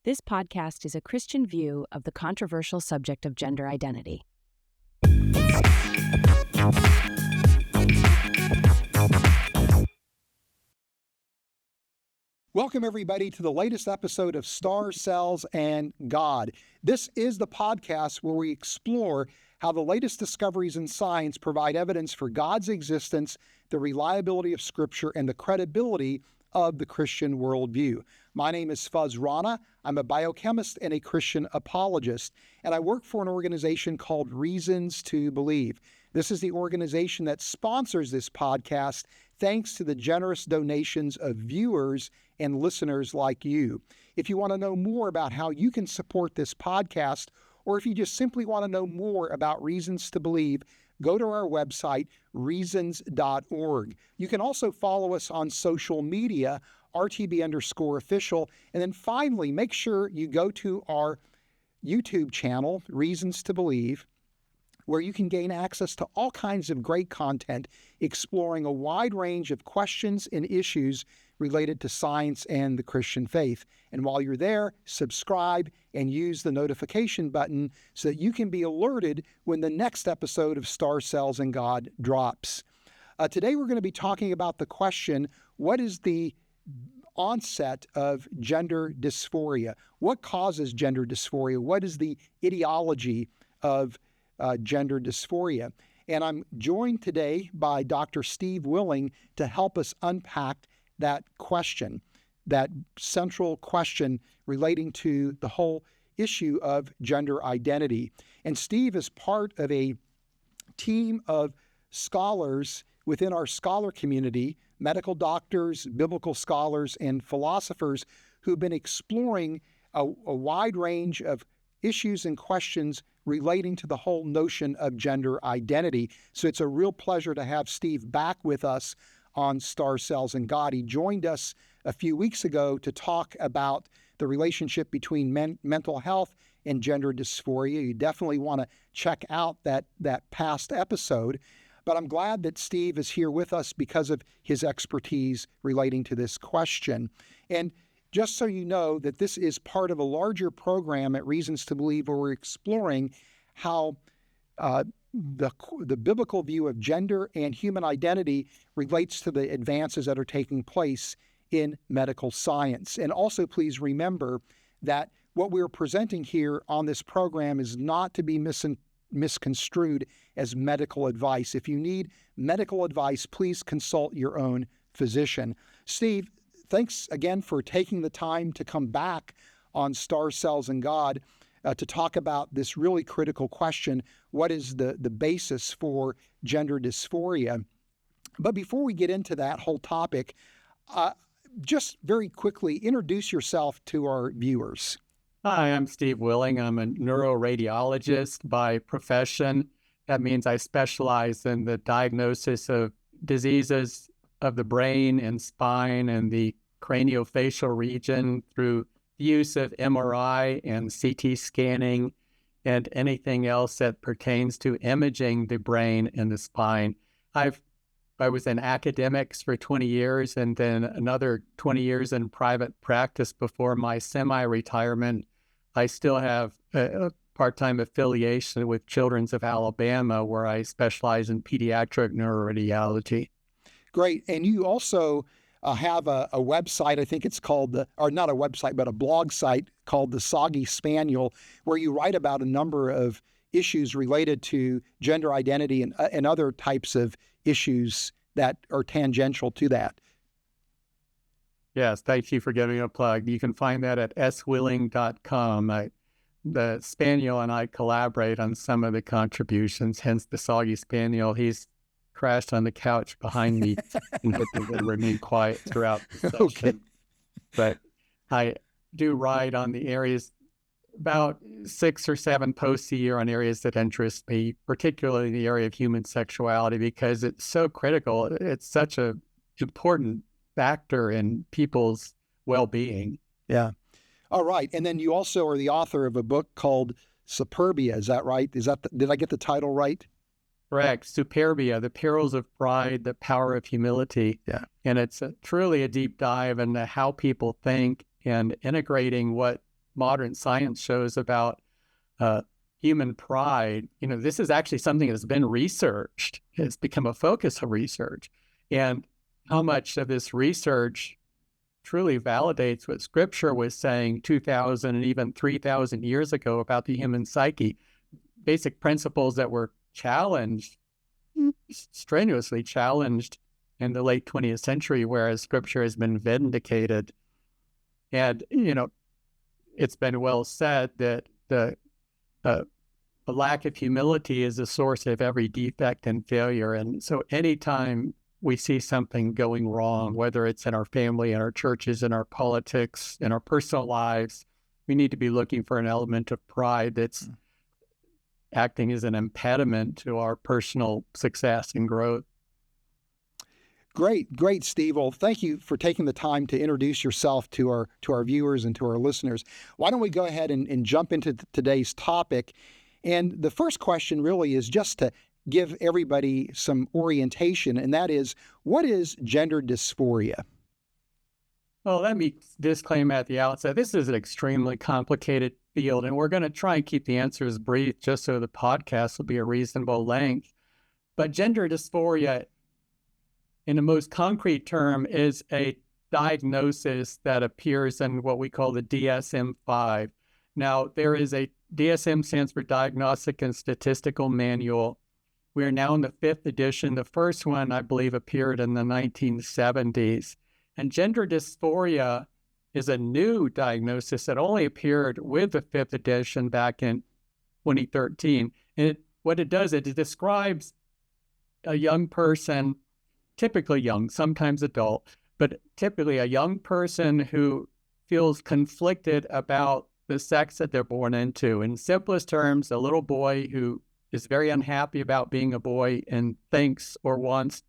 This podcast is a Christian view of the controversial subject of gender identity. Welcome, everybody, to the latest episode of Star, Cells, and God. This is the podcast where we explore how the latest discoveries in science provide evidence for God's existence, the reliability of Scripture, and the credibility of the Christian worldview. My name is Rana. I'm a biochemist and a Christian apologist, and I work for an organization called Reasons to Believe. This is the organization that sponsors this podcast thanks to the generous donations of viewers and listeners like you. If you want to know more about how you can support this podcast, or if you just simply want to know more about Reasons to Believe, go to our website, reasons.org. You can also follow us on social media, RTB_official. And then finally, make sure you go to our YouTube channel, Reasons to Believe, where you can gain access to all kinds of great content exploring a wide range of questions and issues related to science and the Christian faith. And while you're there, subscribe and use the notification button so that you can be alerted when the next episode of Star, Cells, and God drops. Today we're going to be talking about the question, what is the onset of gender dysphoria? What causes gender dysphoria? What is the etiology of gender dysphoria? And I'm joined today by Dr. Steve Willing to help us unpack that question, that central question relating to the whole issue of gender identity. And Steve is part of a team of scholars within our scholar community, medical doctors, biblical scholars, and philosophers who've been exploring a wide range of issues and questions relating to the whole notion of gender identity. So it's a real pleasure to have Steve back with us on Star, Cells, and God. He joined us a few weeks ago to talk about the relationship between mental health and gender dysphoria. You definitely want to check out that past episode. But I'm glad that Steve is here with us because of his expertise relating to this question. And just so you know that this is part of a larger program at Reasons to Believe where we're exploring how the biblical view of gender and human identity relates to the advances that are taking place in medical science. And also please remember that what we're presenting here on this program is not to be misconstrued as medical advice. If you need medical advice, please consult your own physician. Steve, thanks again for taking the time to come back on Star, Cells, and God to talk about this really critical question, what is the basis for gender dysphoria? But before we get into that whole topic, just very quickly introduce yourself to our viewers. Hi, I'm Steve Willing. I'm a neuroradiologist by profession. That means I specialize in the diagnosis of diseases of the brain and spine and the craniofacial region through the use of MRI and CT scanning and anything else that pertains to imaging the brain and the spine. I was in academics for 20 years and then another 20 years in private practice before my semi-retirement. I still have a part-time affiliation with Children's of Alabama where I specialize in pediatric neuroradiology. Great. And you also have a website, I think it's called, or not a website, but a blog site called The Soggy Spaniel, where you write about a number of issues related to gender identity and other types of issues that are tangential to that. Yes, thank you for giving a plug. You can find that at swilling.com. The Spaniel and I collaborate on some of the contributions, hence the Soggy Spaniel. He's crashed on the couch behind me and remained quiet throughout the session. Okay. But I do write on the areas, about 6 or 7 posts a year on areas that interest me, particularly the area of human sexuality, because it's so critical. It's such an important factor in people's well-being. Yeah. All right. And then you also are the author of a book called Superbia. Is that right? Did I get the title right? Correct. Superbia, the perils of pride, the power of humility. Yeah. And it's truly a deep dive into how people think and integrating what modern science shows about human pride, this is actually something that's been researched. It's become a focus of research. And how much of this research truly validates what Scripture was saying 2,000 and even 3,000 years ago about the human psyche. Basic principles that were challenged, strenuously challenged in the late 20th century, whereas Scripture has been vindicated. And, it's been well said that the lack of humility is the source of every defect and failure. And so anytime we see something going wrong, whether it's in our family, in our churches, in our politics, in our personal lives, we need to be looking for an element of pride that's acting as an impediment to our personal success and growth. Great, Steve. Well, thank you for taking the time to introduce yourself to our viewers and to our listeners. Why don't we go ahead and jump into today's topic? And the first question really is just to give everybody some orientation, and that is, what is gender dysphoria? Well, let me disclaim at the outset, this is an extremely complicated field, and we're going to try and keep the answers brief just so the podcast will be a reasonable length. But gender dysphoria, in the most concrete term, is a diagnosis that appears in what we call the DSM-5. Now, there is a DSM stands for Diagnostic and Statistical Manual. We are now in the 5th edition. The first one, I believe, appeared in the 1970s. And gender dysphoria is a new diagnosis that only appeared with the 5th edition back in 2013. And what it does, it describes a young person, typically young, sometimes adult, but typically a young person who feels conflicted about the sex that they're born into. In simplest terms, a little boy who is very unhappy about being a boy and thinks or wants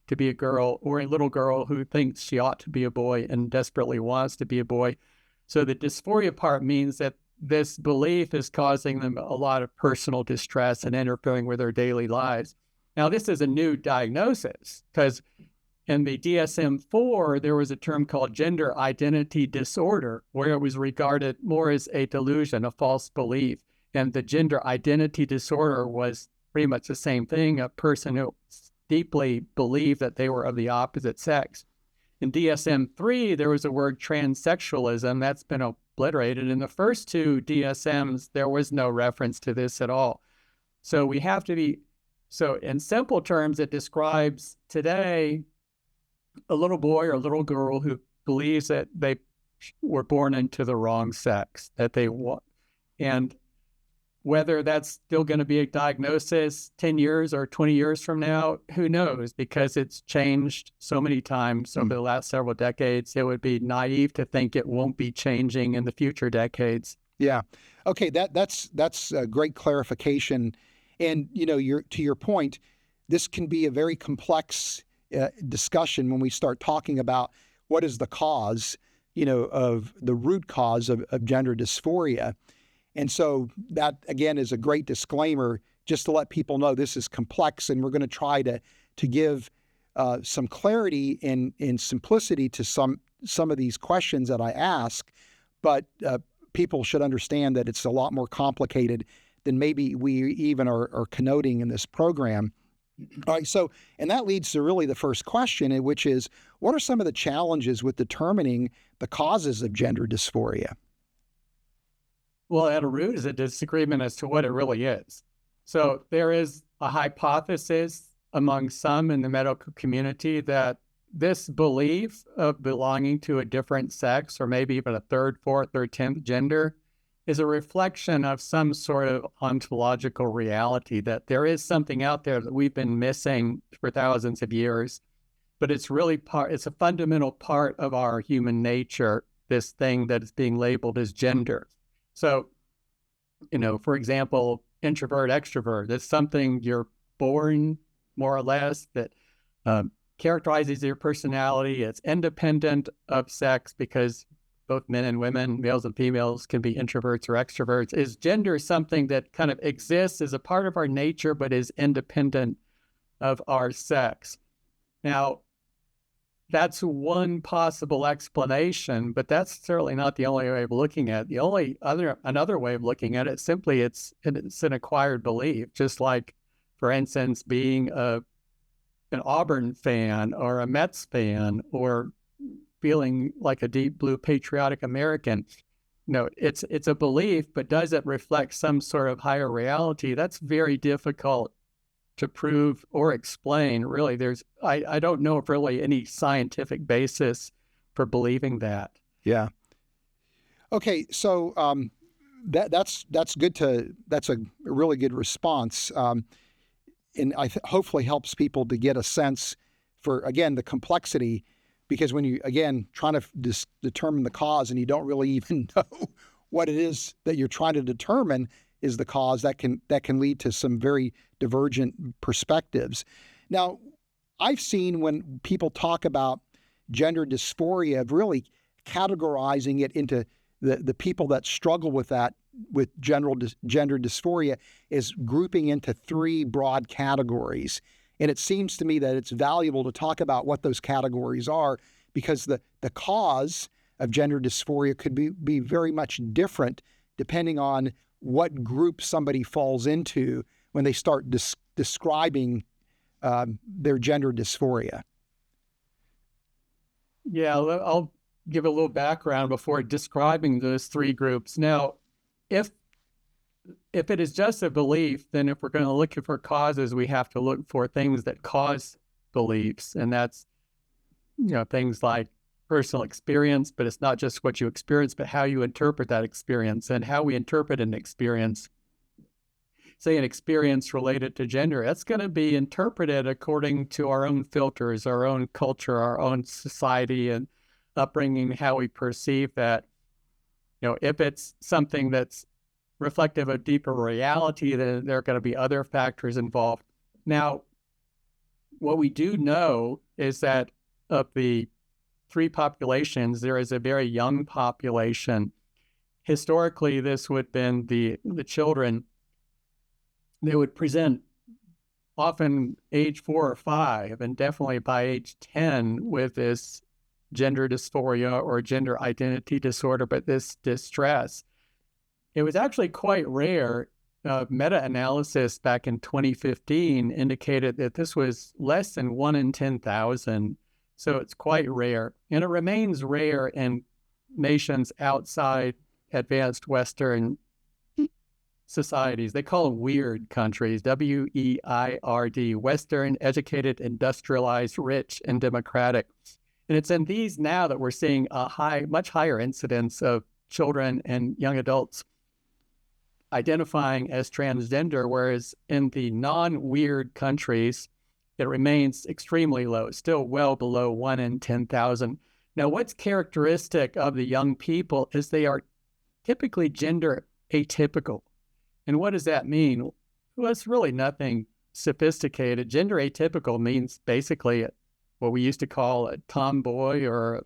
to be a girl, or a little girl who thinks she ought to be a boy and desperately wants to be a boy. So the dysphoria part means that this belief is causing them a lot of personal distress and interfering with their daily lives. Now, this is a new diagnosis because in the DSM-4, there was a term called gender identity disorder, where it was regarded more as a delusion, a false belief. And the gender identity disorder was pretty much the same thing, a person who deeply believed that they were of the opposite sex. In DSM-3, there was a word transsexualism that's been obliterated. In the first two DSMs, there was no reference to this at all. So we have to be, so in simple terms, it describes today a little boy or a little girl who believes that they were born into the wrong sex, that they want. And whether that's still going to be a diagnosis 10 years or 20 years from now, who knows? Because it's changed so many times over the last several decades. It would be naive to think it won't be changing in the future decades. Yeah. Okay. That's a great clarification. And, to your point, this can be a very complex discussion when we start talking about what is the cause, of the root cause of gender dysphoria. And so that, again, is a great disclaimer just to let people know this is complex, and we're going to try to give some clarity and simplicity to some of these questions that I ask. But people should understand that it's a lot more complicated than maybe we even are connoting in this program. All right, so, and that leads to really the first question, which is, what are some of the challenges with determining the causes of gender dysphoria? Well, at a root is a disagreement as to what it really is. So there is a hypothesis among some in the medical community that this belief of belonging to a different sex, or maybe even a third, fourth, or 10th gender, is a reflection of some sort of ontological reality, that there is something out there that we've been missing for thousands of years, but it's really it's a fundamental part of our human nature, this thing that is being labeled as gender. So, for example, introvert, extrovert, that's something you're born more or less that characterizes your personality. It's independent of sex because both men and women, males and females, can be introverts or extroverts. Is gender something that kind of exists as a part of our nature, but is independent of our sex? Now, that's one possible explanation, but that's certainly not the only way of looking at it. Another way of looking at it, simply it's an acquired belief, just like, for instance, being an Auburn fan or a Mets fan or feeling like a deep blue patriotic American. No, it's a belief, but does it reflect some sort of higher reality? That's very difficult to prove or explain. Really, I don't know if really any scientific basis for believing that. Yeah. Okay, so that's good. That's a really good response, and hopefully helps people to get a sense for, again, the complexity. Because when you, again, trying to determine the cause and you don't really even know what it is that you're trying to determine is the cause, that can lead to some very divergent perspectives. Now, I've seen when people talk about gender dysphoria, of really categorizing it into the people that struggle with that, with gender dysphoria, is grouping into three broad categories. And it seems to me that it's valuable to talk about what those categories are, because the cause of gender dysphoria could be very much different depending on what group somebody falls into when they start describing their gender dysphoria. Yeah, I'll give a little background before describing those three groups. Now, if it is just a belief, then if we're going to look for causes, we have to look for things that cause beliefs. And that's, things like personal experience, but it's not just what you experience, but how you interpret that experience. And how we interpret an experience, say an experience related to gender, that's going to be interpreted according to our own filters, our own culture, our own society and upbringing, how we perceive that. If it's something that's reflective of deeper reality, then there are going to be other factors involved. Now, what we do know is that of the three populations, there is a very young population. Historically, this would have been the children. They would present often age 4 or 5, and definitely by age 10 with this gender dysphoria or gender identity disorder, but this distress. It was actually quite rare. Meta-analysis back in 2015 indicated that this was less than 1 in 10,000. So it's quite rare. And it remains rare in nations outside advanced Western societies. They call them weird countries, WEIRD, Western, educated, industrialized, rich, and democratic. And it's in these now that we're seeing a much higher incidence of children and young adults identifying as transgender, whereas in the non-weird countries, it remains extremely low, still well below 1 in 10,000. Now, what's characteristic of the young people is they are typically gender atypical. And what does that mean? Well, it's really nothing sophisticated. Gender atypical means basically what we used to call a tomboy, or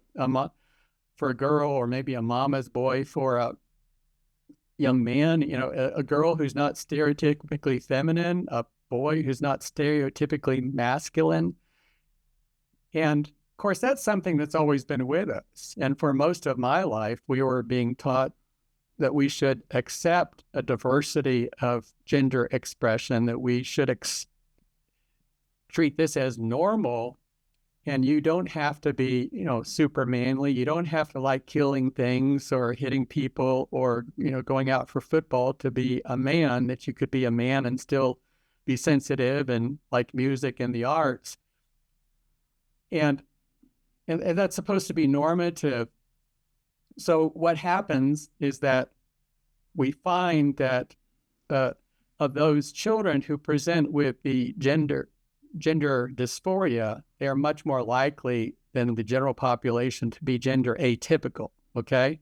for a girl, or maybe a mama's boy for a young man, a girl who's not stereotypically feminine, a boy who's not stereotypically masculine. And of course, that's something that's always been with us. And for most of my life, we were being taught that we should accept a diversity of gender expression, that we should treat this as normal. And you don't have to be, super manly. You don't have to like killing things or hitting people or, going out for football to be a man, that you could be a man and still be sensitive and like music and the arts. And that's supposed to be normative. So what happens is that we find that of those children who present with the gender dysphoria, they are much more likely than the general population to be gender atypical, okay?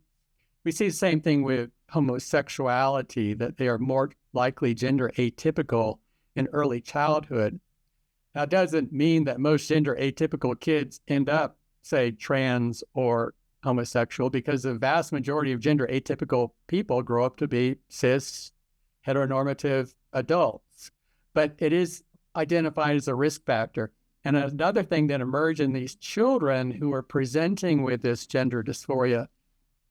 We see the same thing with homosexuality, that they are more likely gender atypical in early childhood. Now, it doesn't mean that most gender atypical kids end up, say, trans or homosexual, because the vast majority of gender atypical people grow up to be cis, heteronormative adults. But it is identified as a risk factor. And another thing that emerged in these children who were presenting with this gender dysphoria,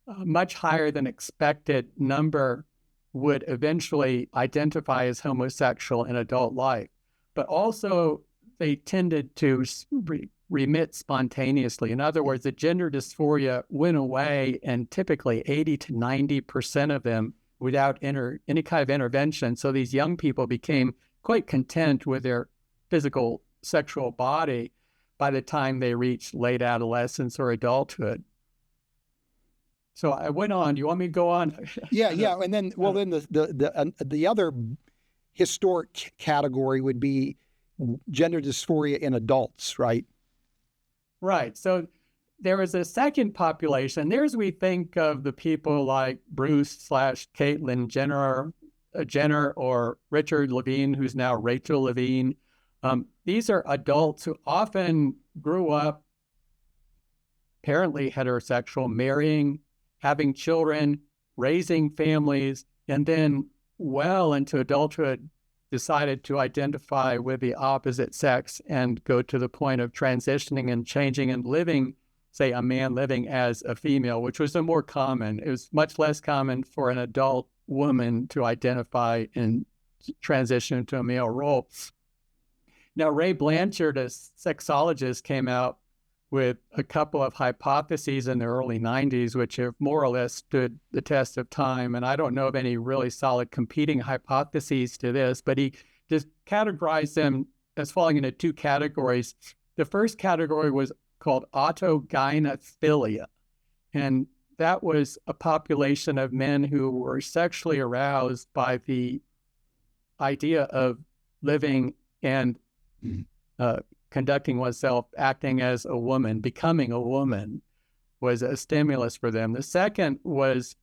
a much higher than expected number would eventually identify as homosexual in adult life. But also, they tended to remit spontaneously. In other words, the gender dysphoria went away, and typically 80 to 90% of them without any kind of intervention. So these young people became quite content with their physical sexual body by the time they reached late adolescence or adulthood. So I went on. Do you want me to go on? Yeah. And then, well, then the other historic category would be gender dysphoria in adults, right? Right. So there was a second population. There's, we think of the people like Bruce/Caitlyn Jenner or Richard Levine, who's now Rachel Levine. These are adults who often grew up apparently heterosexual, marrying, having children, raising families, and then well into adulthood decided to identify with the opposite sex and go to the point of transitioning and changing and living, say, a man living as a female, which was more common. It was much less common for an adult woman to identify and transition into a male role. Now, Ray Blanchard, a sexologist, came out with a couple of hypotheses in the early 90s, which have more or less stood the test of time. And I don't know of any really solid competing hypotheses to this, but he just categorized them as falling into two categories. The first category was called autogynephilia. And that was a population of men who were sexually aroused by the idea of living and conducting oneself, acting as a woman, becoming a woman, was a stimulus for them. The second was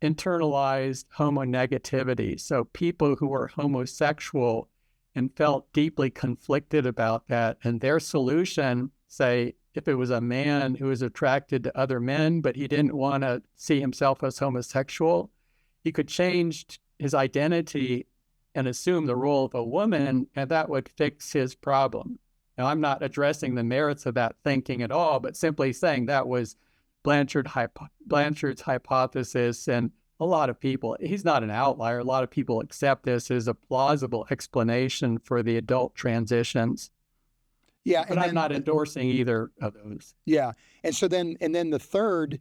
internalized homonegativity. So people who were homosexual and felt deeply conflicted about that. And their solution, say, if it was a man who was attracted to other men, but he didn't want to see himself as homosexual, he could change his identity and assume the role of a woman, and that would fix his problem. Now, I'm not addressing the merits of that thinking at all, but simply saying that was Blanchard's hypothesis, and a lot of people, he's not an outlier, a lot of people accept this as a plausible explanation for the adult transitions. Yeah, but I'm not endorsing either of those. Yeah, and then the third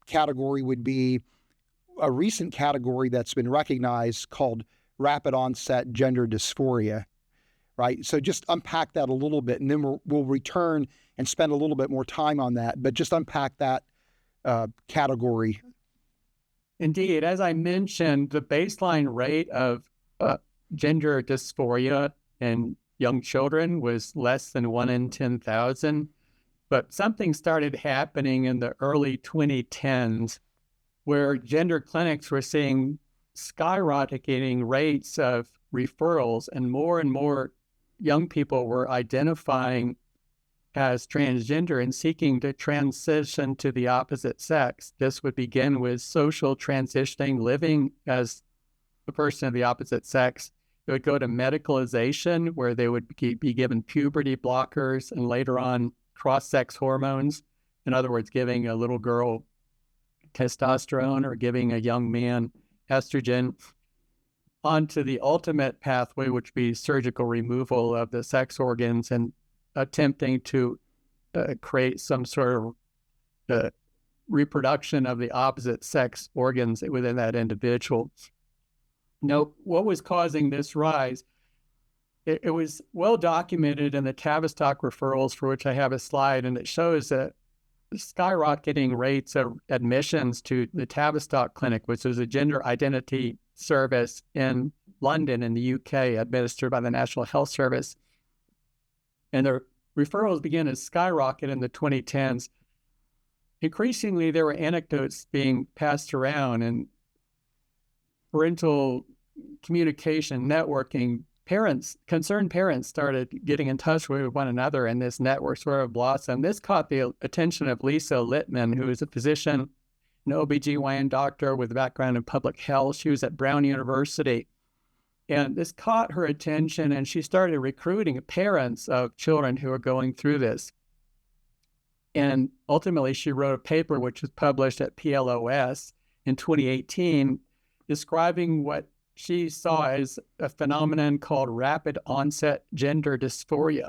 category would be a recent category that's been recognized called rapid onset gender dysphoria, right? So just unpack that a little bit, and then we'll return and spend a little bit more time on that, but just unpack that category. Indeed. As I mentioned, the baseline rate of gender dysphoria in young children was less than 1 in 10,000, but something started happening in the early 2010s where gender clinics were seeing skyrocketing rates of referrals, and more young people were identifying as transgender and seeking to transition to the opposite sex. This would begin with social transitioning, living as a person of the opposite sex. It would go to medicalization, where they would be given puberty blockers and later on cross-sex hormones. In other words, giving a little girl testosterone or giving a young man estrogen, onto the ultimate pathway, which would be surgical removal of the sex organs and attempting to create some sort of reproduction of the opposite sex organs within that individual. Now, what was causing this rise? It was well documented in the Tavistock referrals, for which I have a slide, and it shows that skyrocketing rates of admissions to the Tavistock Clinic, which is a gender identity service in London in the UK, administered by the National Health Service. And the referrals began to skyrocket in the 2010s. Increasingly, there were anecdotes being passed around, and parental communication, networking, concerned parents started getting in touch with one another, and this network sort of blossomed. This caught the attention of Lisa Littman, who is a physician, an OBGYN doctor with a background in public health. She was at Brown University. And this caught her attention, and she started recruiting parents of children who are going through this. And ultimately, she wrote a paper which was published at PLOS in 2018, describing what she saw as a phenomenon called rapid onset gender dysphoria.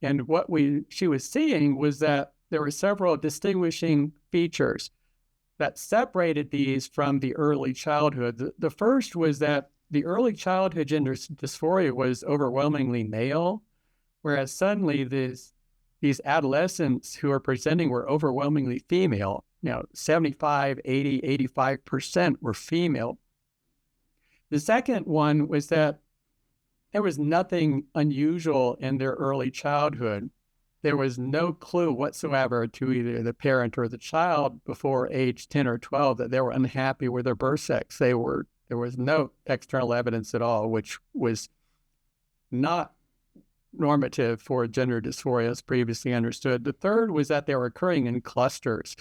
And what she was seeing was that there were several distinguishing features that separated these from the early childhood. The first was that the early childhood gender dysphoria was overwhelmingly male, whereas suddenly these adolescents who are presenting were overwhelmingly female. 75, 80, 85% were female. The second one was that there was nothing unusual in their early childhood. There was no clue whatsoever to either the parent or the child before age 10 or 12 that they were unhappy with their birth sex. There was no external evidence at all, which was not normative for gender dysphoria as previously understood. The third was that they were occurring in clusters.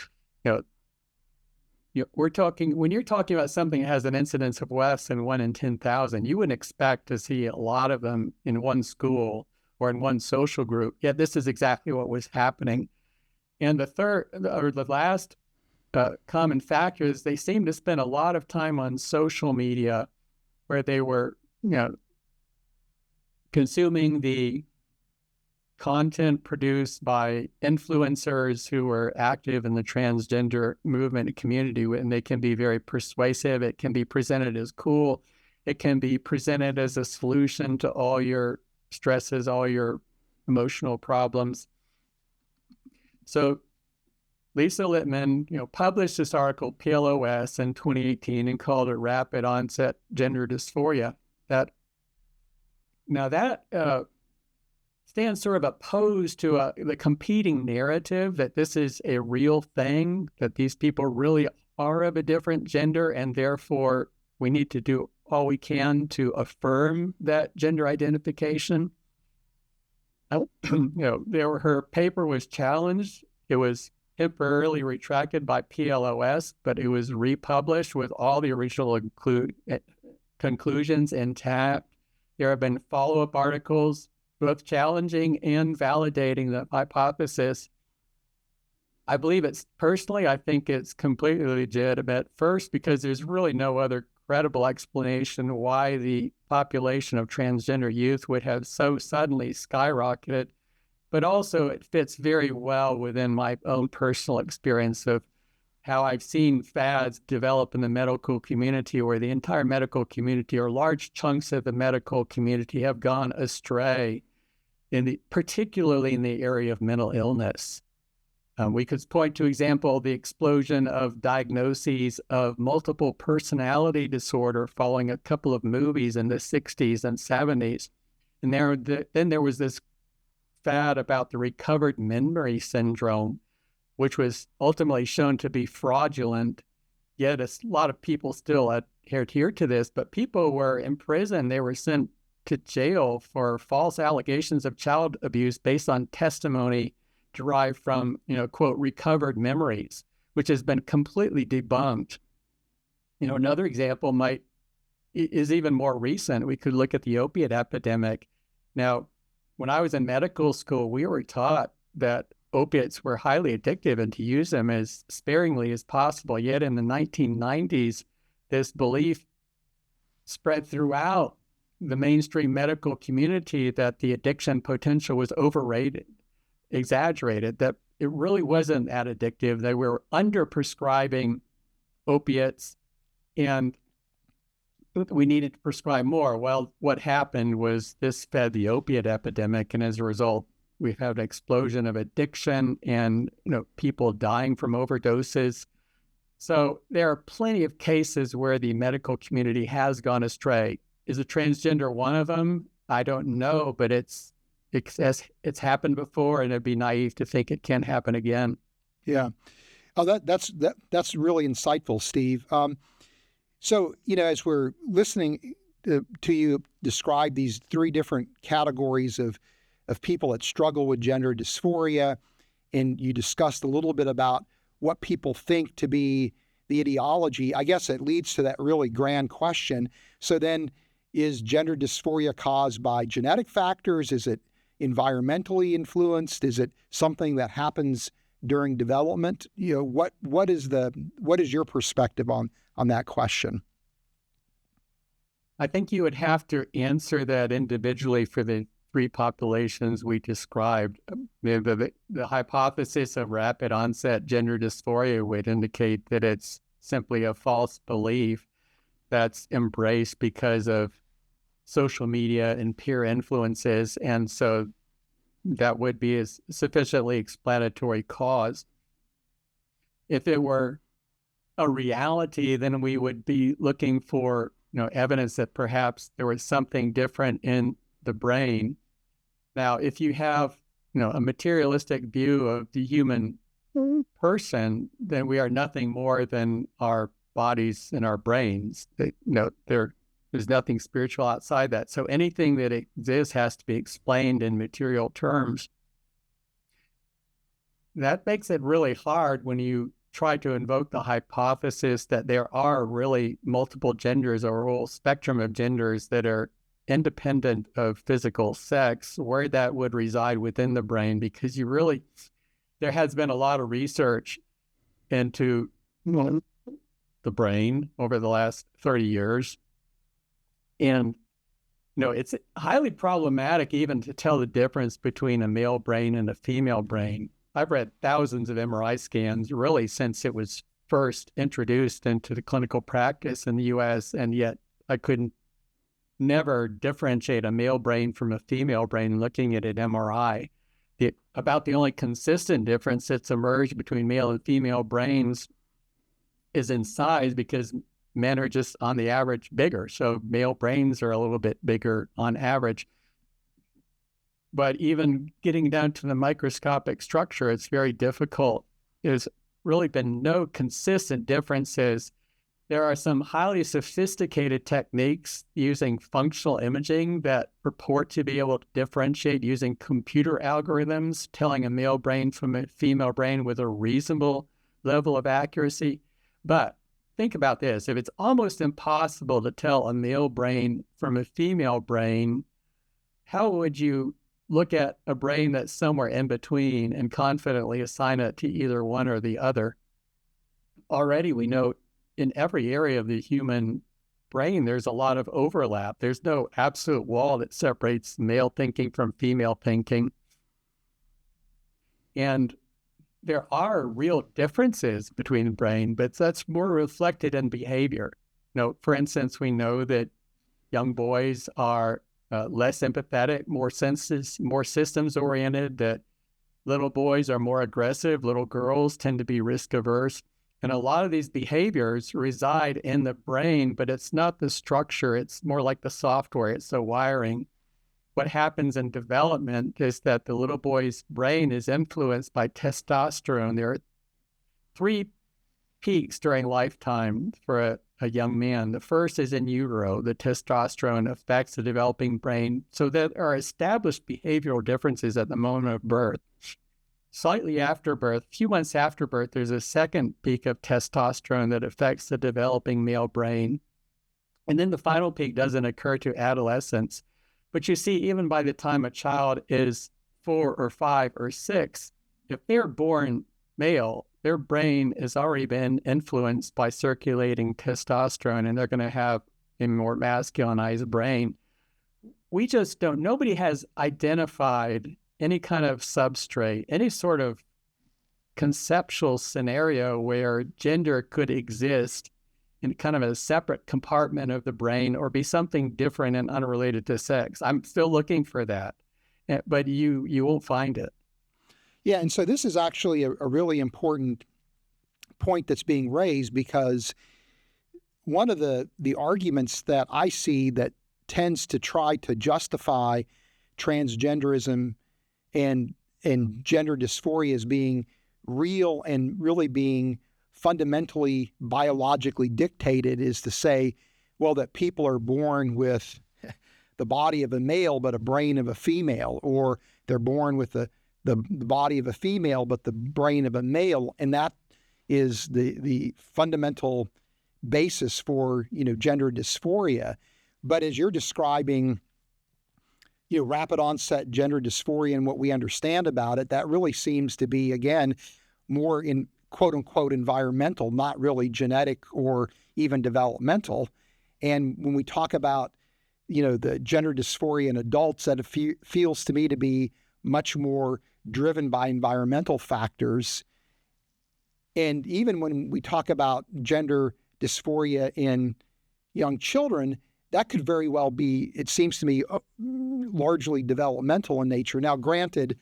When you're talking about something that has an incidence of less than 1 in 10,000, you wouldn't expect to see a lot of them in one school or in one social group. Yet this is exactly what was happening. And the last common factor is they seem to spend a lot of time on social media, where they were, consuming the content produced by influencers who were active in the transgender movement and community, and they can be very persuasive. It can be presented as cool. It can be presented as a solution to all your stresses, all your emotional problems. So Lisa Littman, published this article, PLOS, in 2018 and called it Rapid Onset Gender Dysphoria. That stands sort of opposed to the competing narrative that this is a real thing, that these people really are of a different gender, and therefore we need to do all we can to affirm that gender identification. Her paper was challenged. It was temporarily retracted by PLOS, but it was republished with all the original conclusions intact. There have been follow-up articles, both challenging and validating the hypothesis. I think it's completely legitimate. First, because there's really no other credible explanation why the population of transgender youth would have so suddenly skyrocketed, but also it fits very well within my own personal experience of how I've seen fads develop in the medical community, where the entire medical community or large chunks of the medical community have gone astray, particularly in the area of mental illness. We could point to example the explosion of diagnoses of multiple personality disorder following a couple of movies in the 60s and 70s. And then there was this fad about the recovered memory syndrome, which was ultimately shown to be fraudulent. Yet a lot of people still adhere to this, but people were in prison. They were sent to jail for false allegations of child abuse based on testimony derived from, quote, recovered memories, which has been completely debunked. Another example is even more recent. We could look at the opiate epidemic. Now, when I was in medical school, we were taught that opiates were highly addictive and to use them as sparingly as possible. Yet in the 1990s, this belief spread throughout the mainstream medical community that the addiction potential was overrated, exaggerated, that it really wasn't that addictive. They were under-prescribing opiates and we needed to prescribe more. Well, what happened was this fed the opiate epidemic, and as a result, we've had an explosion of addiction and people dying from overdoses. So there are plenty of cases where the medical community has gone astray. Is a transgender one of them? I don't know, but it's happened before, and it'd be naive to think it can happen again. Yeah. Oh, that's really insightful, Steve. So, as we're listening to you describe these three different categories of people that struggle with gender dysphoria, and you discussed a little bit about what people think to be the etiology, I guess it leads to that really grand question. So then, Is gender dysphoria caused by genetic factors? Is it environmentally influenced? Is it something that happens during development? What is your perspective on that question? I think you would have to answer that individually for the three populations we described. The hypothesis of rapid onset gender dysphoria would indicate that it's simply a false belief that's embraced because of social media and peer influences, and so that would be a sufficiently explanatory cause. If it were a reality, then we would be looking for evidence that perhaps there was something different in the brain. Now, if you have a materialistic view of the human person, then we are nothing more than our bodies and our brains. There's nothing spiritual outside that. So anything that exists has to be explained in material terms. That makes it really hard when you try to invoke the hypothesis that there are really multiple genders or a whole spectrum of genders that are independent of physical sex, where that would reside within the brain, because there has been a lot of research into the brain over the last 30 years. And, it's highly problematic even to tell the difference between a male brain and a female brain. I've read thousands of MRI scans really since it was first introduced into the clinical practice in the U.S., and yet I couldn't never differentiate a male brain from a female brain looking at an MRI. About the only consistent difference that's emerged between male and female brains is in size, because men are just on the average bigger. So male brains are a little bit bigger on average. But even getting down to the microscopic structure, it's very difficult. There's really been no consistent differences. There are some highly sophisticated techniques using functional imaging that purport to be able to differentiate using computer algorithms, telling a male brain from a female brain with a reasonable level of accuracy. But think about this. If it's almost impossible to tell a male brain from a female brain, how would you look at a brain that's somewhere in between and confidently assign it to either one or the other? Already we know in every area of the human brain, there's a lot of overlap. There's no absolute wall that separates male thinking from female thinking. And there are real differences between the brain, but that's more reflected in behavior. For instance, we know that young boys are less empathetic, more systems oriented, that little boys are more aggressive, little girls tend to be risk averse. And a lot of these behaviors reside in the brain, but it's not the structure, it's more like the software, it's the wiring. What happens in development is that the little boy's brain is influenced by testosterone. There are 3 peaks during lifetime for a young man. The first is in utero. The testosterone affects the developing brain. So there are established behavioral differences at the moment of birth. Slightly after birth, a few months after birth, there's a second peak of testosterone that affects the developing male brain. And then the final peak doesn't occur to adolescence. But you see, even by the time a child is 4 or 5 or 6, if they're born male, their brain has already been influenced by circulating testosterone, and they're going to have a more masculinized brain. We just don't, nobody has identified any kind of substrate, any sort of conceptual scenario where gender could exist in kind of a separate compartment of the brain or be something different and unrelated to sex. I'm still looking for that, but you won't find it. Yeah, and so this is actually a really important point that's being raised, because one of the arguments that I see that tends to try to justify transgenderism and gender dysphoria as being real and really being fundamentally biologically dictated is to say, well, that people are born with the body of a male but a brain of a female, or they're born with the body of a female but the brain of a male, and that is the fundamental basis for gender dysphoria. But as you're describing, rapid onset gender dysphoria and what we understand about it, that really seems to be, again, more in quote unquote environmental, not really genetic or even developmental. And when we talk about, the gender dysphoria in adults, that feels to me to be much more driven by environmental factors. And even when we talk about gender dysphoria in young children, that could very well be, it seems to me, largely developmental in nature. Now, granted,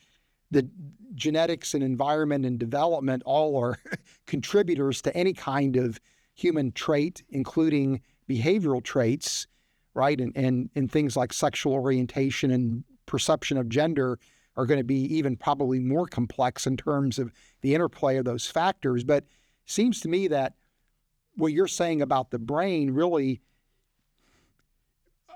the genetics and environment and development all are contributors to any kind of human trait, including behavioral traits, right? And things like sexual orientation and perception of gender are going to be even probably more complex in terms of the interplay of those factors. But it seems to me that what you're saying about the brain really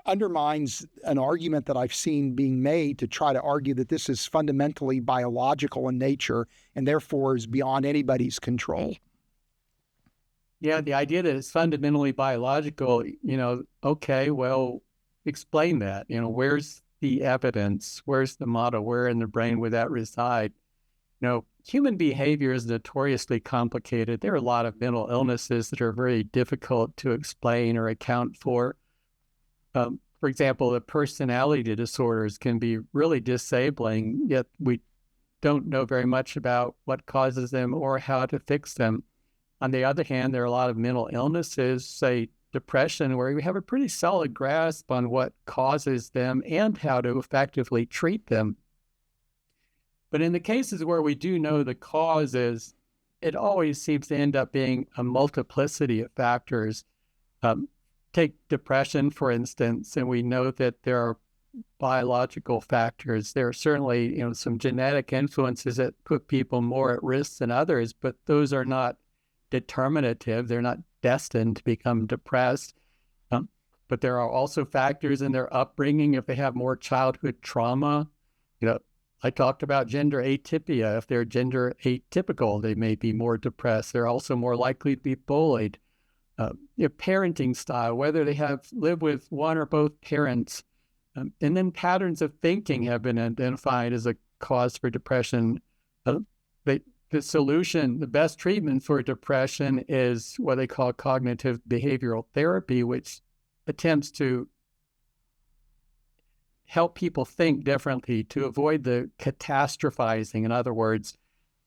undermines an argument that I've seen being made to try to argue that this is fundamentally biological in nature and therefore is beyond anybody's control. Yeah, the idea that it's fundamentally biological, okay, well, explain that. Where's the evidence? Where's the model? Where in the brain would that reside? Human behavior is notoriously complicated. There are a lot of mental illnesses that are very difficult to explain or account for. For example, the personality disorders can be really disabling, yet we don't know very much about what causes them or how to fix them. On the other hand, there are a lot of mental illnesses, say depression, where we have a pretty solid grasp on what causes them and how to effectively treat them. But in the cases where we do know the causes, it always seems to end up being a multiplicity of factors. Take depression, for instance, and we know that there are biological factors. There are certainly, some genetic influences that put people more at risk than others, but those are not determinative. They're not destined to become depressed. But there are also factors in their upbringing. If they have more childhood trauma, I talked about gender atypia. If they're gender atypical, they may be more depressed. They're also more likely to be bullied. Parenting style, whether they have lived with one or both parents. And then patterns of thinking have been identified as a cause for depression. The solution, the best treatment for depression is what they call cognitive behavioral therapy, which attempts to help people think differently, to avoid the catastrophizing. In other words,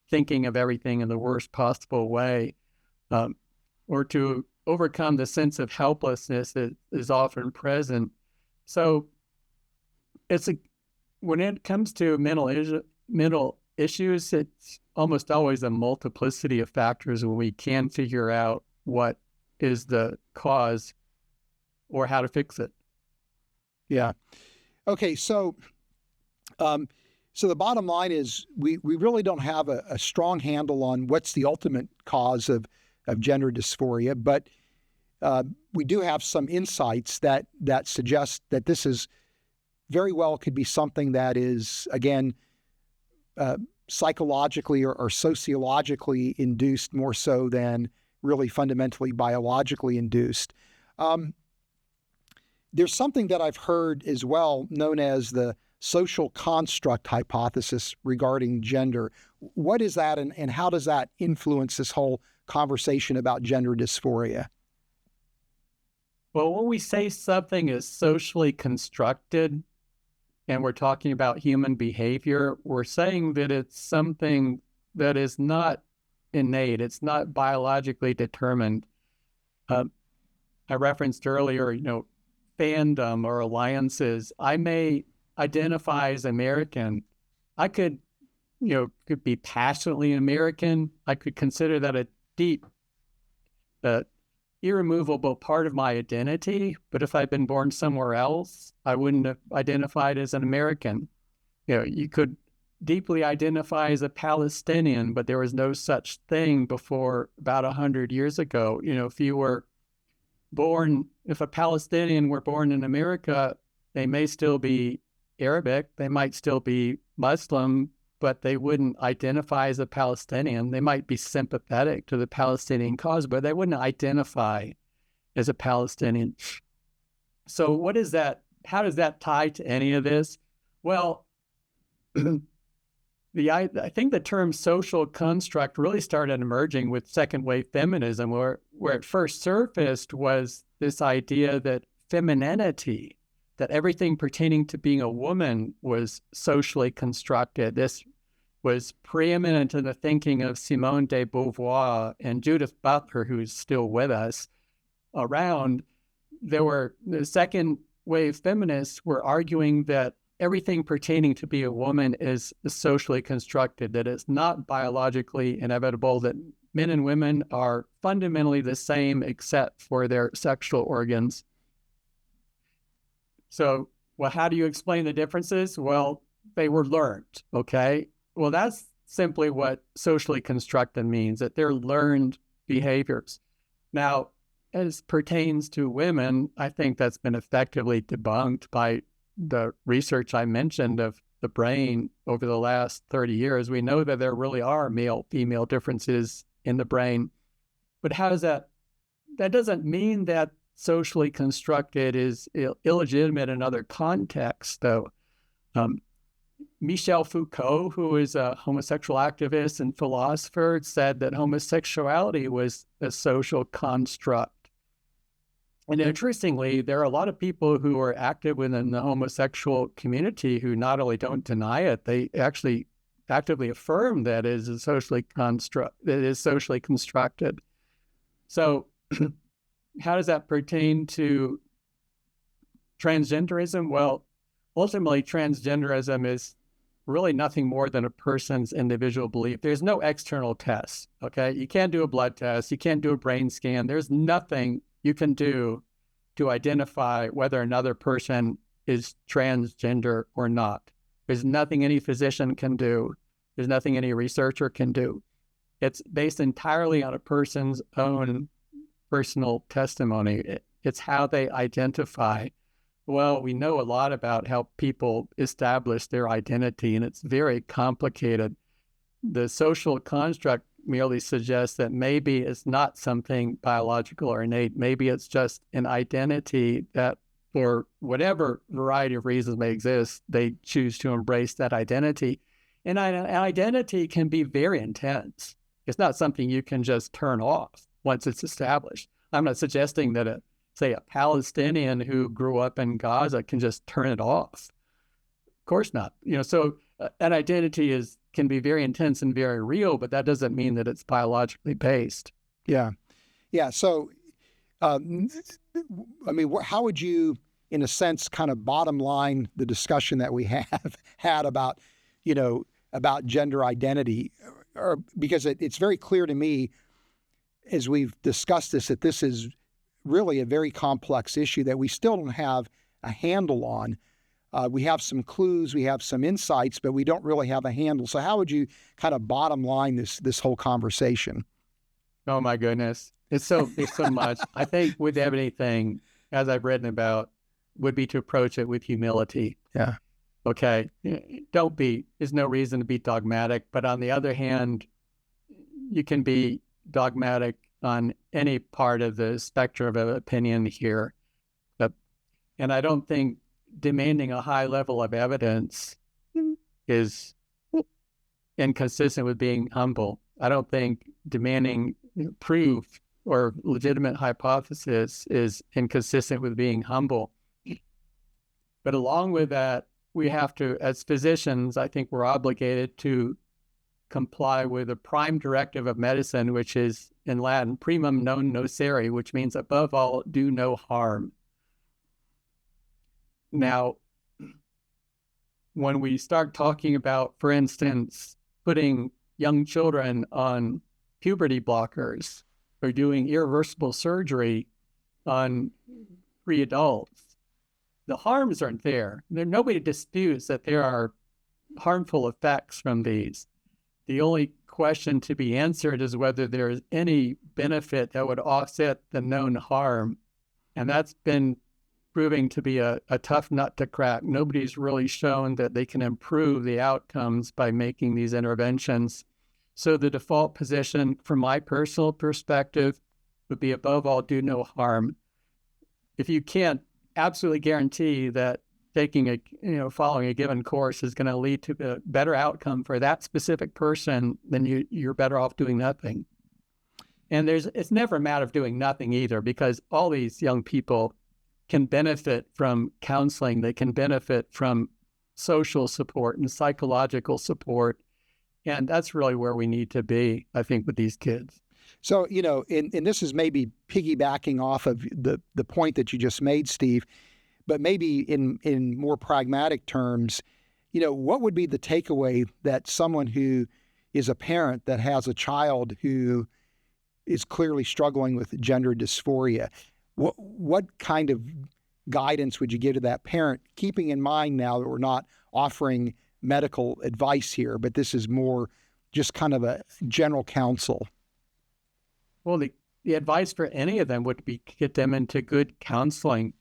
thinking of everything in the worst possible way, or to overcome the sense of helplessness that is often present. So when it comes to mental issues, it's almost always a multiplicity of factors when we can figure out what is the cause or how to fix it. Yeah. Okay. So the bottom line is we really don't have a strong handle on what's the ultimate cause of gender dysphoria, but we do have some insights that suggest that this is very well could be something that is, again, psychologically or sociologically induced more so than really fundamentally biologically induced. There's something that I've heard as well known as the social construct hypothesis regarding gender. What is that, and how does that influence this whole conversation about gender dysphoria? Well, when we say something is socially constructed, and we're talking about human behavior, we're saying that it's something that is not innate. It's not biologically determined. I referenced earlier, fandom or alliances. I may identify as American. I could be passionately American. I could consider that a deep, irremovable part of my identity. But if I'd been born somewhere else, I wouldn't have identified as an American. You could deeply identify as a Palestinian, but there was no such thing before about 100 years ago. If a Palestinian were born in America, they may still be Arabic, they might still be Muslim, but they wouldn't identify as a Palestinian. They might be sympathetic to the Palestinian cause, but they wouldn't identify as a Palestinian. So what is that? How does that tie to any of this? Well, I think the term social construct really started emerging with second wave feminism, where it first surfaced was this idea that femininity, that everything pertaining to being a woman was socially constructed. This was preeminent in the thinking of Simone de Beauvoir and Judith Butler, who's still with us around. The second wave feminists were arguing that everything pertaining to be a woman is socially constructed, that it's not biologically inevitable, that men and women are fundamentally the same except for their sexual organs. So, well, how do you explain the differences? Well, they were learned, okay? Well, that's simply what socially constructed means, that they're learned behaviors. Now, as pertains to women, I think that's been effectively debunked by the research I mentioned of the brain over the last 30 years. We know that there really are male-female differences in the brain. But how does that doesn't mean that socially constructed is illegitimate in other contexts, though. Michel Foucault, who is a homosexual activist and philosopher, said that homosexuality was a social construct. And interestingly, there are a lot of people who are active within the homosexual community who not only don't deny it, they actually actively affirm that it is socially constructed. So how does that pertain to transgenderism? Well, ultimately, transgenderism is really nothing more than a person's individual belief. There's no external test, okay? You can't do a blood test. You can't do a brain scan. There's nothing you can do to identify whether another person is transgender or not. There's nothing any physician can do. There's nothing any researcher can do. It's based entirely on a person's own personal testimony. It's how they identify. Well, we know a lot about how people establish their identity, and it's very complicated. The social construct merely suggests that maybe it's not something biological or innate. Maybe it's just an identity that, for whatever variety of reasons may exist, they choose to embrace that identity. And an identity can be very intense. It's not something you can just turn off once it's established. I'm not suggesting that say a Palestinian who grew up in Gaza can just turn it off. Of course not. So an identity can be very intense and very real, but that doesn't mean that it's biologically based. Yeah. So, how would you, in a sense, kind of bottom line the discussion that we have had about, about gender identity? Because it's very clear to me, as we've discussed this, that this is really a very complex issue that we still don't have a handle on. We have some clues, we have some insights, but we don't really have a handle. So how would you kind of bottom line this whole conversation? Oh my goodness. It's so much. I think with everything, as I've written about, would be to approach it with humility. Yeah. Okay. There's no reason to be dogmatic, but on the other hand, you can be dogmatic on any part of the spectrum of opinion here. And I don't think demanding a high level of evidence is inconsistent with being humble. I don't think demanding proof or legitimate hypothesis is inconsistent with being humble. But along with that, we have to, as physicians, I think we're obligated to comply with a prime directive of medicine, which is in Latin, primum non nocere, which means above all, do no harm. Now, when we start talking about, for instance, putting young children on puberty blockers or doing irreversible surgery on pre-adults, the harms aren't there. Nobody disputes that there are harmful effects from these. The only question to be answered is whether there is any benefit that would offset the known harm. And that's been proving to be a tough nut to crack. Nobody's really shown that they can improve the outcomes by making these interventions. So the default position, from my personal perspective, would be above all, do no harm. If you can't absolutely guarantee that following a given course is going to lead to a better outcome for that specific person, then you're better off doing nothing. And it's never a matter of doing nothing either, because all these young people can benefit from counseling. They can benefit from social support and psychological support. And that's really where we need to be, I think, with these kids. So, and this is maybe piggybacking off of the point that you just made, Steve, but maybe in more pragmatic terms, what would be the takeaway that someone who is a parent that has a child who is clearly struggling with gender dysphoria, what kind of guidance would you give to that parent, keeping in mind now that we're not offering medical advice here, but this is more just kind of a general counsel? Well, the advice for any of them would be get them into good counseling.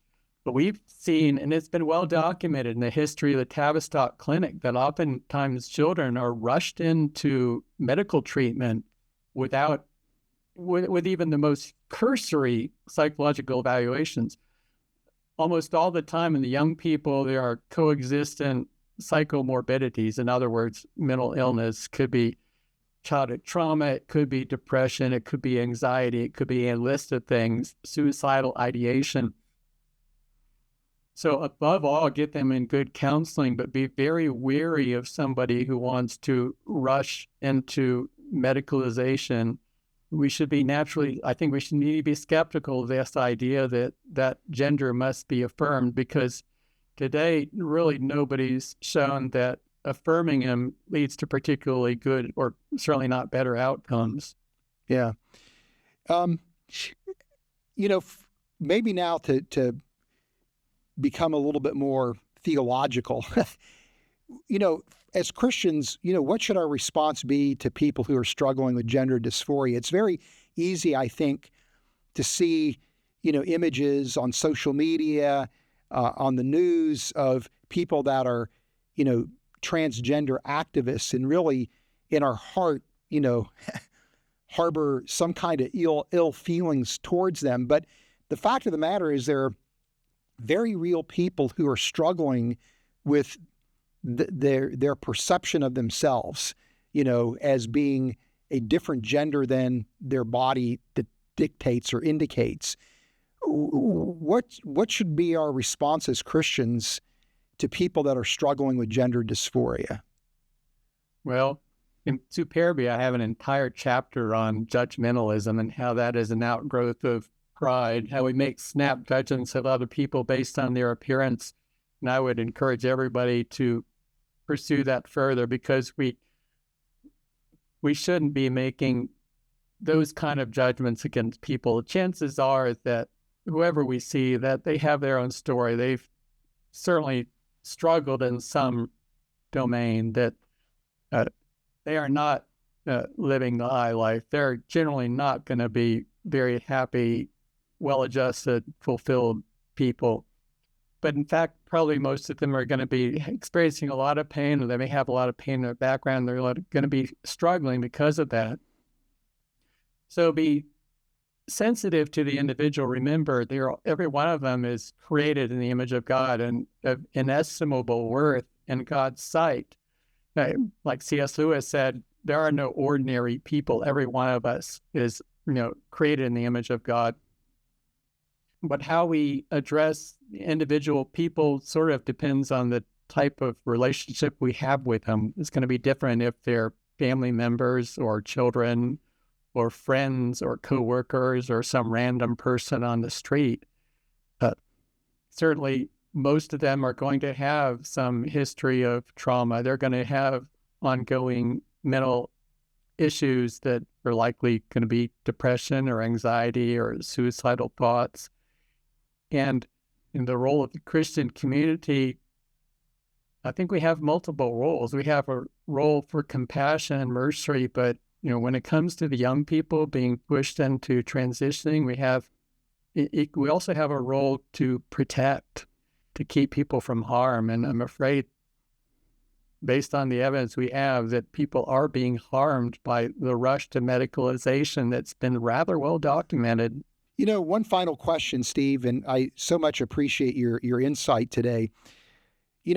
But we've seen, and it's been well documented in the history of the Tavistock Clinic, that oftentimes children are rushed into medical treatment with even the most cursory psychological evaluations. Almost all the time in the young people, there are coexistent psychomorbidities. In other words, mental illness could be childhood trauma, it could be depression, it could be anxiety, it could be a list of things, suicidal ideation. So above all, get them in good counseling, but be very wary of somebody who wants to rush into medicalization. We should be I think we should need to be skeptical of this idea that gender must be affirmed, because today, really nobody's shown that affirming him leads to particularly good or certainly not better outcomes. Yeah. Maybe now to become a little bit more theological, as Christians, what should our response be to people who are struggling with gender dysphoria? It's very easy, I think, to see, images on social media, on the news of people that are, transgender activists, and really in our heart, harbor some kind of ill feelings towards them. But the fact of the matter is there are very real people who are struggling with their perception of themselves, as being a different gender than their body dictates or indicates. What should be our response as Christians to people that are struggling with gender dysphoria? Well, in Superbia, I have an entire chapter on judgmentalism and how that is an outgrowth of pride, how we make snap judgments of other people based on their appearance. And I would encourage everybody to pursue that further, because we shouldn't be making those kind of judgments against people. Chances are that whoever we see, that they have their own story. They've certainly struggled in some domain, that they are not living the high life. They're generally not going to be very happy, well-adjusted, fulfilled people. But in fact, probably most of them are going to be experiencing a lot of pain, or they may have a lot of pain in their background. They're going to be struggling because of that. So be sensitive to the individual. Remember, every one of them is created in the image of God and of inestimable worth in God's sight. Like C.S. Lewis said, there are no ordinary people. Every one of us is, created in the image of God. But how we address individual people sort of depends on the type of relationship we have with them. It's going to be different if they're family members or children or friends or coworkers or some random person on the street. Certainly, most of them are going to have some history of trauma. They're going to have ongoing mental issues that are likely going to be depression or anxiety or suicidal thoughts. And in the role of the Christian community, I think we have multiple roles. We have a role for compassion and mercy, but when it comes to the young people being pushed into transitioning, we also have a role to protect, to keep people from harm. And I'm afraid, based on the evidence we have, that people are being harmed by the rush to medicalization that's been rather well documented. One final question, Steve, and I so much appreciate your insight today.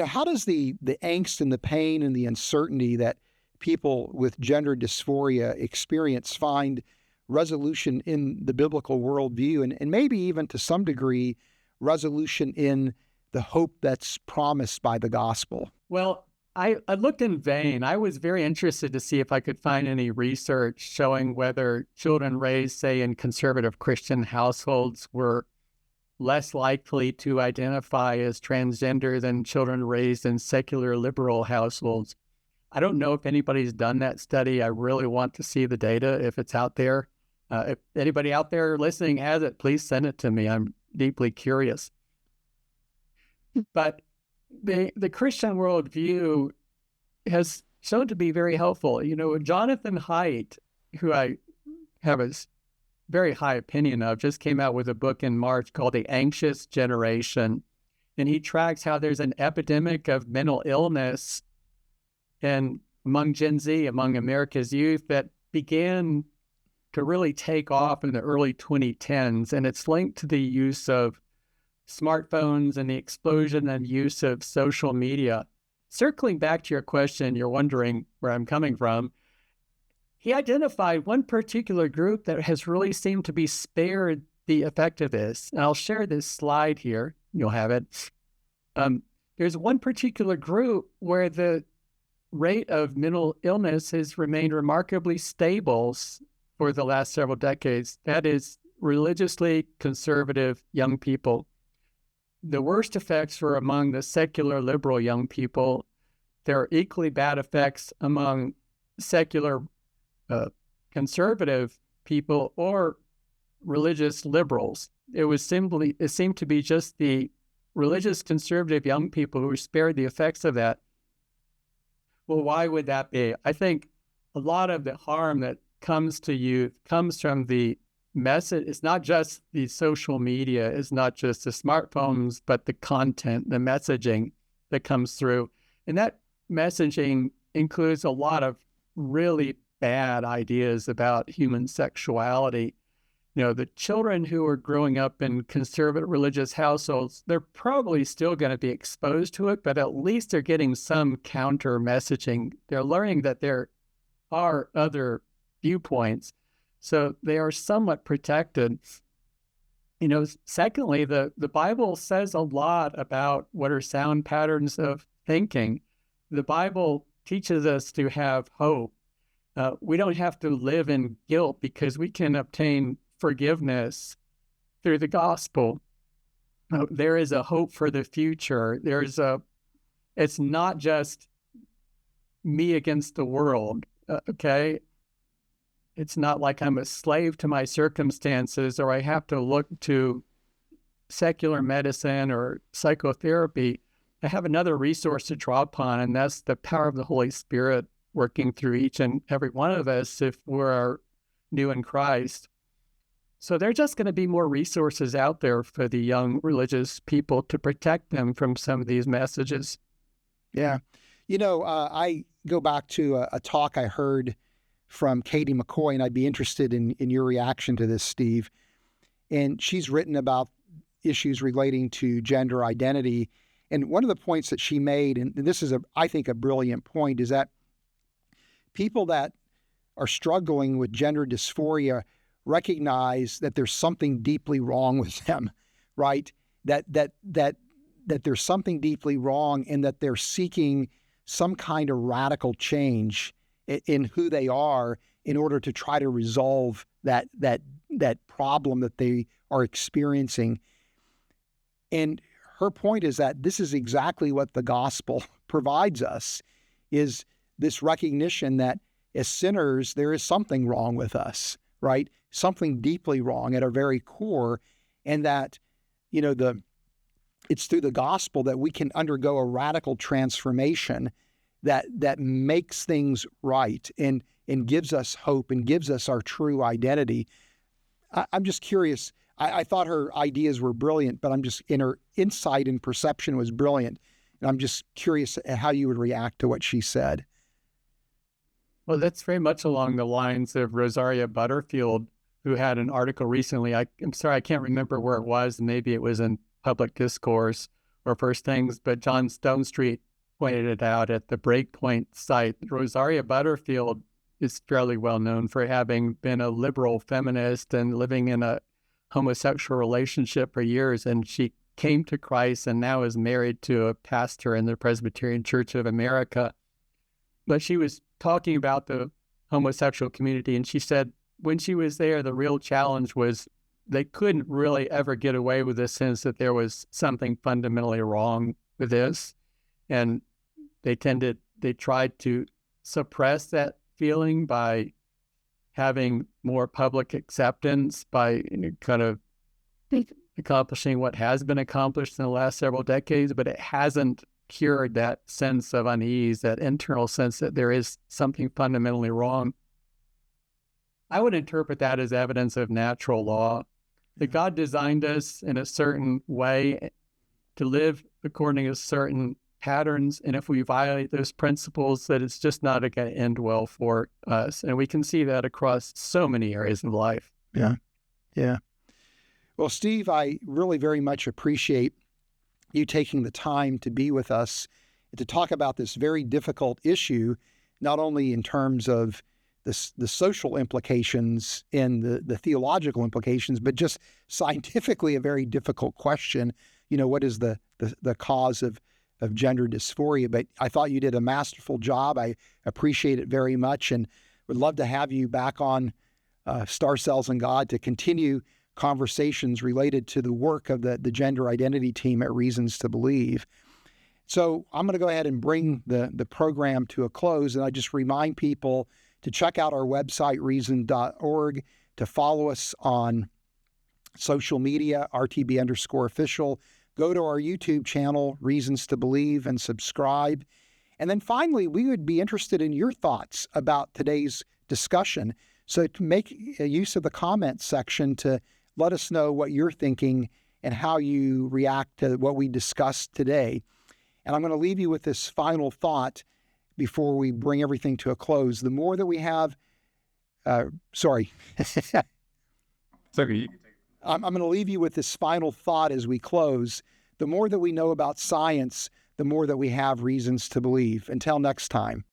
How does the angst and the pain and the uncertainty that people with gender dysphoria experience find resolution in the biblical worldview, and maybe even to some degree resolution in the hope that's promised by the gospel? Well, I looked in vain. I was very interested to see if I could find any research showing whether children raised, say, in conservative Christian households were less likely to identify as transgender than children raised in secular liberal households. I don't know if anybody's done that study. I really want to see the data if it's out there. If anybody out there listening has it, please send it to me. I'm deeply curious. But the Christian worldview has shown to be very helpful. Jonathan Haidt, who I have a very high opinion of, just came out with a book in March called The Anxious Generation. And he tracks how there's an epidemic of mental illness among Gen Z, among America's youth, that began to really take off in the early 2010s. And it's linked to the use of smartphones and the explosion and use of social media. Circling back to your question, you're wondering where I'm coming from. He identified one particular group that has really seemed to be spared the effect of this. And I'll share this slide here. You'll have it. There's one particular group where the rate of mental illness has remained remarkably stable for the last several decades. That is religiously conservative young people. The worst effects were among the secular liberal young people. There are equally bad effects among secular conservative people or religious liberals. It seemed to be just the religious conservative young people who were spared the effects of that. Well, why would that be? I think a lot of the harm that comes to youth comes from the message. It's not just the social media, it's not just the smartphones, but the content, the messaging that comes through. And that messaging includes a lot of really bad ideas about human sexuality. The children who are growing up in conservative religious households, they're probably still going to be exposed to it, but at least they're getting some counter messaging. They're learning that there are other viewpoints. So they are somewhat protected. Secondly, the Bible says a lot about what are sound patterns of thinking. The Bible teaches us to have hope. We don't have to live in guilt because we can obtain forgiveness through the gospel. There is a hope for the future. It's not just me against the world, okay? It's not like I'm a slave to my circumstances or I have to look to secular medicine or psychotherapy. I have another resource to draw upon, and that's the power of the Holy Spirit working through each and every one of us if we're new in Christ. So there are just going to be more resources out there for the young religious people to protect them from some of these messages. Yeah. I go back to a talk I heard from Katie McCoy, and I'd be interested in your reaction to this, Steve. And she's written about issues relating to gender identity. And one of the points that she made, and this is, I think, a brilliant point, is that people that are struggling with gender dysphoria recognize that there's something deeply wrong with them, right? That there's something deeply wrong, and that they're seeking some kind of radical change in who they are in order to try to resolve that problem that they are experiencing. And her point is that this is exactly what the gospel provides us, is this recognition that as sinners, there is something wrong with us, right? Something deeply wrong at our very core, and that, it's through the gospel that we can undergo a radical transformation that makes things right and gives us hope and gives us our true identity. I'm just curious. I thought her ideas were brilliant, but her insight and perception was brilliant. And I'm just curious how you would react to what she said. Well, that's very much along the lines of Rosaria Butterfield, who had an article recently. I'm sorry, I can't remember where it was. Maybe it was in Public Discourse or First Things, but John Stonestreet pointed it out at the Breakpoint site. Rosaria Butterfield is fairly well known for having been a liberal feminist and living in a homosexual relationship for years. And she came to Christ and now is married to a pastor in the Presbyterian Church of America. But she was talking about the homosexual community, and she said when she was there, the real challenge was they couldn't really ever get away with the sense that there was something fundamentally wrong with this. And they tried to suppress that feeling by having more public acceptance, by kind of accomplishing what has been accomplished in the last several decades, but it hasn't cured that sense of unease, that internal sense that there is something fundamentally wrong. I would interpret that as evidence of natural law, that God designed us in a certain way to live according to certain patterns, and if we violate those principles, that it's just not going to end well for us. And we can see that across so many areas of life. Yeah. Well, Steve, I really very much appreciate you taking the time to be with us to talk about this very difficult issue, not only in terms of the social implications and the theological implications, but just scientifically a very difficult question. What is the cause of gender dysphoria? But I thought you did a masterful job. I appreciate it very much and would love to have you back on Star Cells and God to continue conversations related to the work of the gender identity team at Reasons to Believe. So I'm going to go ahead and bring the program to a close, and I just remind people to check out our website, reason.org, to follow us on social media, RTB_official. Go to our YouTube channel, Reasons to Believe, and subscribe. And then finally, we would be interested in your thoughts about today's discussion. So to make use of the comments section to let us know what you're thinking and how you react to what we discussed today. And I'm going to leave you with this final thought before we bring everything to a close. The more that we have, sorry. It's okay. I'm going to leave you with this final thought as we close. The more that we know about science, the more that we have reasons to believe. Until next time.